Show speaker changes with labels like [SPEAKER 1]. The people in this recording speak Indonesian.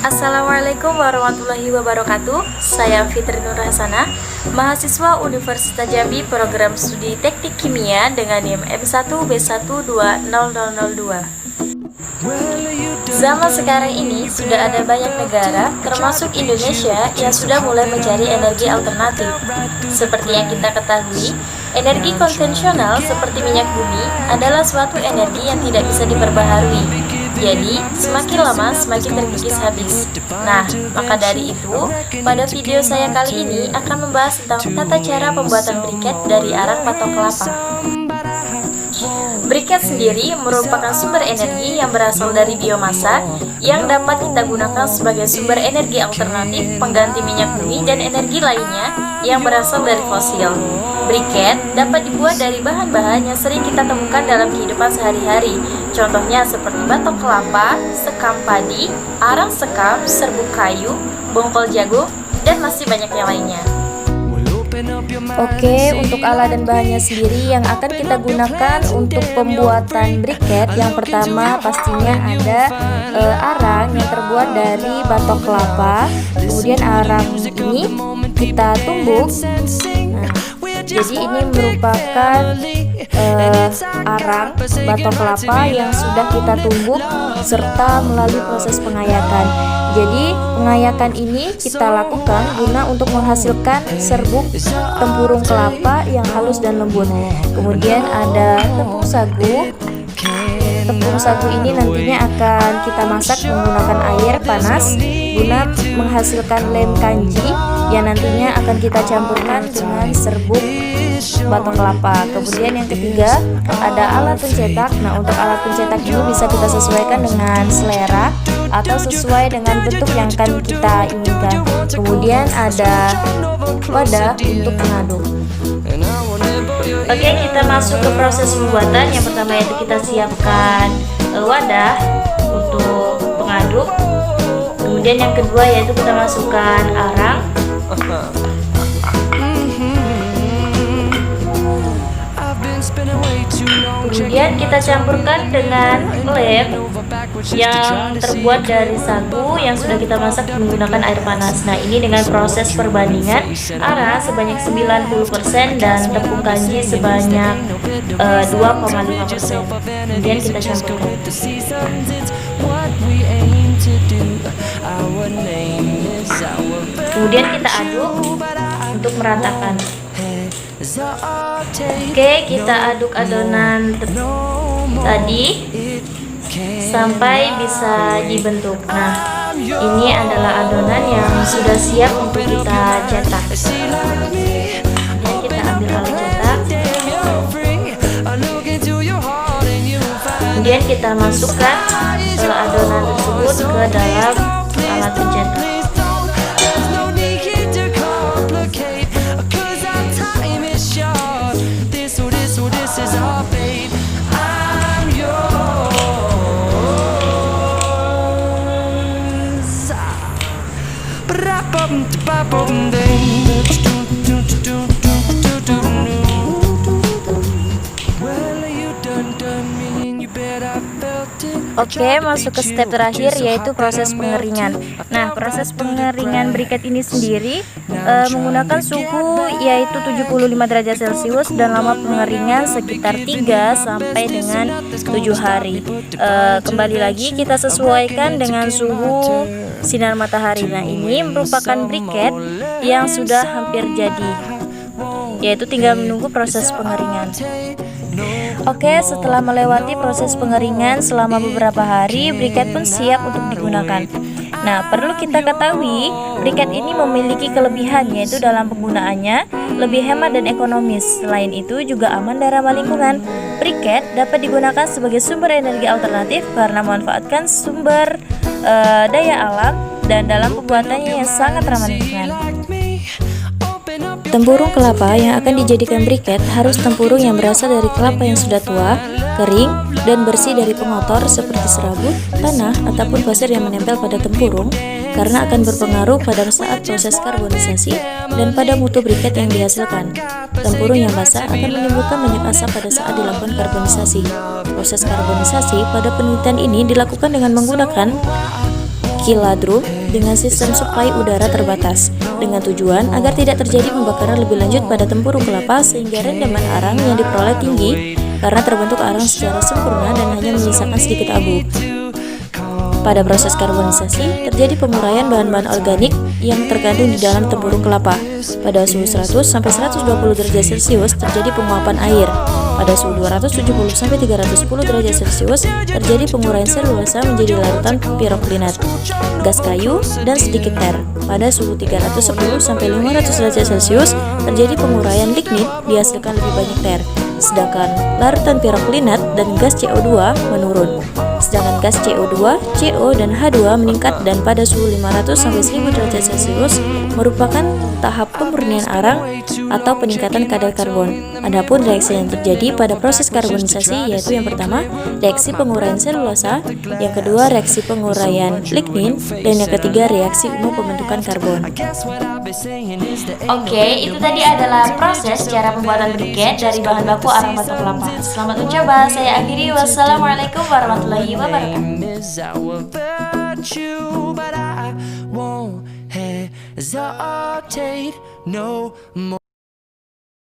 [SPEAKER 1] Assalamualaikum warahmatullahi wabarakatuh. Saya Fitri Nur Hasanah, mahasiswa Universitas Jambi, program studi Teknik Kimia dengan NIM M1B1200002. Zaman sekarang ini sudah ada banyak negara, termasuk Indonesia, yang sudah mulai mencari energi alternatif. Seperti yang kita ketahui, energi konvensional seperti minyak bumi adalah suatu energi yang tidak bisa diperbaharui. Jadi, semakin lama semakin terkikis habis. Nah, maka dari itu, pada video saya kali ini akan membahas tentang tata cara pembuatan briket dari arang batok kelapa. Briket sendiri merupakan sumber energi yang berasal dari biomasa yang dapat kita gunakan sebagai sumber energi alternatif pengganti minyak bumi dan energi lainnya yang berasal dari fosil. Briket dapat dibuat dari bahan-bahan yang sering kita temukan dalam kehidupan sehari-hari. Contohnya seperti batok kelapa, sekam padi, arang sekam, serbuk kayu, bongkol jagung, dan masih banyak yang lainnya.
[SPEAKER 2] Oke, untuk alat dan bahannya sendiri yang akan kita gunakan untuk pembuatan briket, yang pertama pastinya ada arang yang terbuat dari batok kelapa. Kemudian arang ini kita tumbuk. Nah, jadi ini merupakan arang batok kelapa yang sudah kita tumbuk serta melalui proses pengayakan. Jadi pengayakan ini kita lakukan guna untuk menghasilkan serbuk tempurung kelapa yang halus dan lembut. Kemudian ada tepung sagu. Tepung sagu ini nantinya akan kita masak menggunakan air panas guna menghasilkan lem kanji yang nantinya akan kita campurkan dengan serbuk batok kelapa. Kemudian yang ketiga ada alat pencetak. Nah, untuk alat pencetak ini bisa kita sesuaikan dengan selera atau sesuai dengan bentuk yang akan kita inginkan. Kemudian ada wadah untuk mengaduk.
[SPEAKER 1] Oke, kita masuk ke proses pembuatan. Yang pertama yaitu kita siapkan wadah untuk pengaduk. Kemudian yang kedua yaitu kita masukkan arang. Kemudian kita campurkan dengan lem yang terbuat dari sagu yang sudah kita masak menggunakan air panas. Nah, ini dengan proses perbandingan arang sebanyak 90% dan tepung kanji sebanyak 2,5%. Kemudian kita campurkan. Kemudian kita aduk untuk meratakan. Oke, kita aduk adonan tadi sampai bisa dibentuk. Nah, ini adalah adonan yang sudah siap untuk kita cetak. Dan kita ambil alat cetak. Kemudian kita masukkan adonan tersebut ke dalam alat pencetak.
[SPEAKER 2] Oke, masuk ke step terakhir yaitu proses pengeringan. Nah, proses pengeringan briket ini sendiri menggunakan suhu yaitu 75 derajat Celcius dan lama pengeringan sekitar 3 sampai dengan 7 hari. Kembali lagi kita sesuaikan dengan suhu sinar matahari. Nah, ini merupakan briket yang sudah hampir jadi, yaitu tinggal menunggu proses pengeringan. Oke, setelah melewati proses pengeringan selama beberapa hari, briket pun siap untuk digunakan. Nah, perlu kita ketahui, briket ini memiliki kelebihan yaitu dalam penggunaannya lebih hemat dan ekonomis. Selain itu juga aman dan ramah lingkungan. Briket dapat digunakan sebagai sumber energi alternatif karena memanfaatkan sumber daya alam dan dalam pembuatannya yang sangat ramah lingkungan. Tempurung kelapa yang akan dijadikan briket harus tempurung yang berasal dari kelapa yang sudah tua, kering, dan bersih dari pengotor seperti serabut, tanah, ataupun pasir yang menempel pada tempurung karena akan berpengaruh pada saat proses karbonisasi dan pada mutu briket yang dihasilkan. Tempurung yang basah akan menimbulkan banyak asap pada saat dilakukan karbonisasi. Proses karbonisasi pada penelitian ini dilakukan dengan menggunakan
[SPEAKER 1] kiladrum dengan sistem suplai udara terbatas, dengan tujuan agar tidak terjadi pembakaran lebih lanjut pada tempurung kelapa sehingga rendaman arang yang diperoleh tinggi karena terbentuk arang secara sempurna dan hanya menyisakan sedikit abu. Pada proses karbonisasi, terjadi penguraian bahan-bahan organik yang terkandung di dalam tempurung kelapa. Pada suhu 100 sampai 120 derajat Celcius terjadi penguapan air. Pada suhu 270 sampai 310 derajat Celcius terjadi penguraian selulosa menjadi larutan piroklinat, gas kayu, dan sedikit ter. Pada suhu 310 sampai 500 derajat Celcius terjadi penguraian lignit, dihasilkan lebih banyak ter. Sedangkan larutan piroklinat dan gas CO2 menurun. Sedangkan gas CO2, CO, dan H2 meningkat dan pada suhu 500 sampai 1000 derajat Celcius merupakan tahap pemurnian arang atau peningkatan kadar karbon. Adapun reaksi yang terjadi pada proses karbonisasi yaitu yang pertama, reaksi penguraian selulosa, yang kedua reaksi penguraian lignin, dan yang ketiga reaksi umum pembentukan karbon. Oke, itu tadi adalah proses cara pembuatan briket dari bahan baku arang batok kelapa. Selamat mencoba, saya akhiri. Wassalamualaikum warahmatullahi wabarakatuh.